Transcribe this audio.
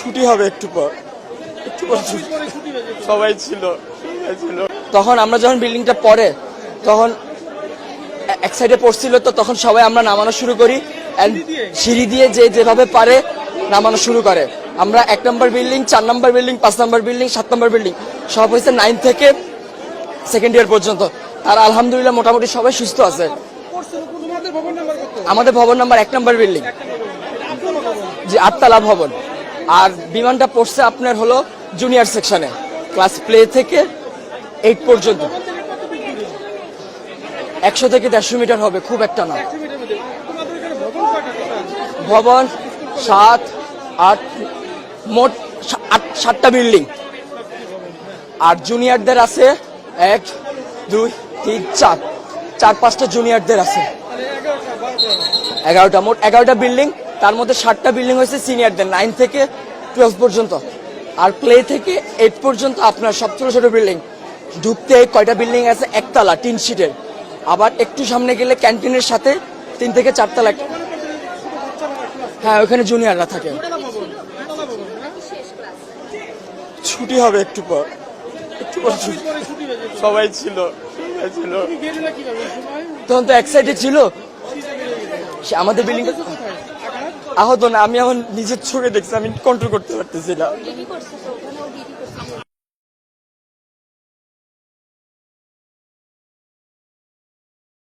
ছুটি হবে একটু পর সবাই ছিল। তখন আমরা যখন বিল্ডিংটা পড়ে তখন এক সাইডে পড়ছিল, তো তখন সবাই আমরা নামানো শুরু করি, সিঁড়ি দিয়ে যে যেভাবে পারে নামানো শুরু করে। আমরা 1 নম্বর বিল্ডিং, 4 নম্বর বিল্ডিং, 5 নম্বর বিল্ডিং, 7 নম্বর বিল্ডিং সব হয়েছে 9 থেকে সেকেন্ড ইয়ার পর্যন্ত। আর আলহামদুলিল্লাহ মোটামুটি সবাই সুস্থ আছে। আমাদের ভবন নাম্বার 1 নম্বর বিল্ডিং, জি 8তলা ভবন। আর বিমানটা পড়ছে আপনার হলো জুনিয়র সেকশনে, ক্লাস প্লে থেকে 8 পর্যন্ত। 100 থেকে 150 মিটার হবে, খুব একটা না। ভবন 7, 8, মোট 7টা বিল্ডিং। আর জুনিয়রদের আছে 1, 2, 3, 4, 4-5টা জুনিয়রদের আছে। 11টা, মোট 11টা বিল্ডিং। তার মধ্যে 7টা বিল্ডিং হয়েছে সিনিয়রদের, 9 থেকে 12 পর্যন্ত। আর প্লে থেকে 8 পর্যন্ত আপনার সব ছোট ছোট বিল্ডিং। ঢুকতে কয়টা বিল্ডিং আছে, 1তলা টিন শিটের। আবার একটু সামনে গেলে ক্যান্টিনের সাথে 3 থেকে 4 তলা। হ্যাঁ, ওখানে জুনিয়ররা থাকে। ছুটি হবে একটু পর সবাই ছিল। তখন তো এক সাইডে ছিল আমাদের বিল্ডিং। আহত না, আমি এখন নিজের চোখে দেখছি, আমি কন্ট্রোল করতে পারতেছি না।